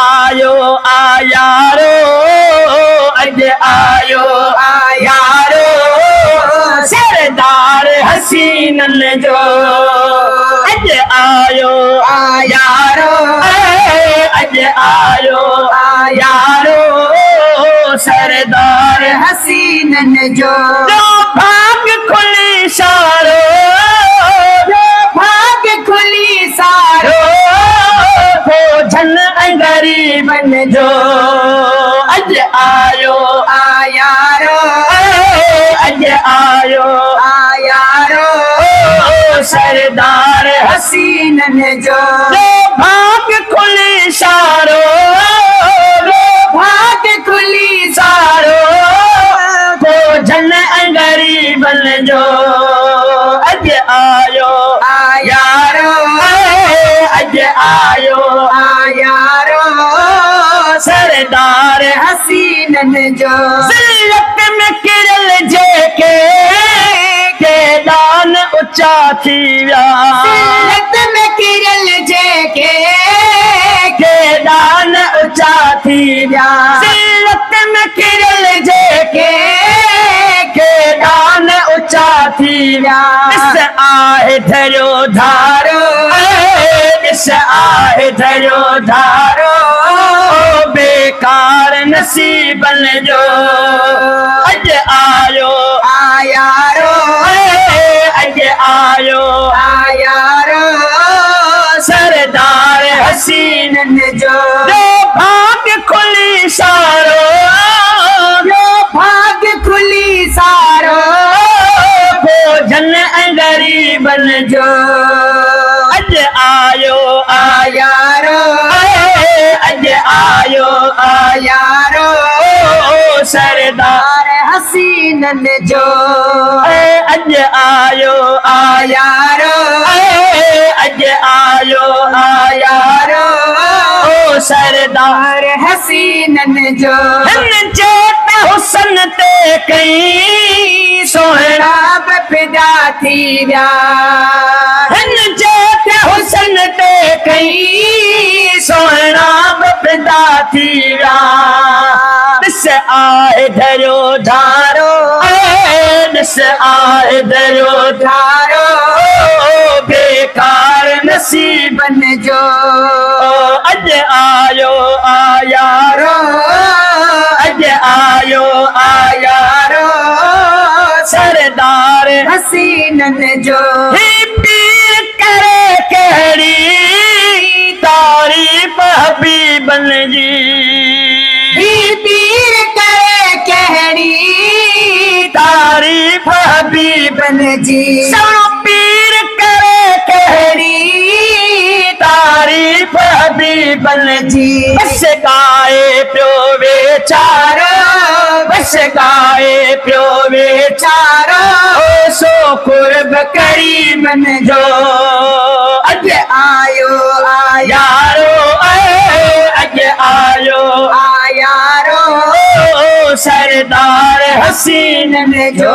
आयो आयारो अज आयो आयारो सरदार हसीनन जो अज आयो आयारो अज आयो आयारो सरदार हसीनन जो भाग खुली सारो भाग खुली सारो भोजन गरीबन जो अज आयो आयारो अज आयो आयारो सरदार हसीनन जो भाग खुली सारो भाग खुली सारो भोजन गरीबन जो अज आयो आयारो अज आयो आयारो सरदार हसीनन जो जिल्लत में किरल जेके के दान ऊंचा थी विया जिल्लत में किरल जेके के दान ऊंचा थी विया जिल्लत में किरल जेके के दान ऊंचा थी विया इस आहे धरो धारो इस आहे धरो धारो बेकार नसीबन जो अज आयो आयारो अज आयो आयारो सरदार हसीनन जो भाग खुली सारो भाग खुली सारो भोजन गरीबन जो अज आयो आयारो अज आयो आयारो सरदार हसीनन जो अज आयो आयारो अज आयो आयारो सरदार हसीनन जो चेत हुसन ते कई सोहरा बफिदा थी विया चेत हुसन ते कई सोहरा बफिदा थी विया दिस आए धरो धारो दिस आए धरो धारो बेकार नसीबन जो अज आयो आयारो अज आयो आयारो सरदार हसीनन जो पीर करे कहड़ी तारीफ हबीबन जी पीर करे कहड़ी तारीफ हबीबन जी सरो पीर करे कहड़ी तारीफ हबीबन जी बस गाए प्यो बेचारो बस गाए प्यो बेचारो सो कुर्ब करीबन जो अज आयो आयारो अज आयो आयारो सरदार हसीनन जो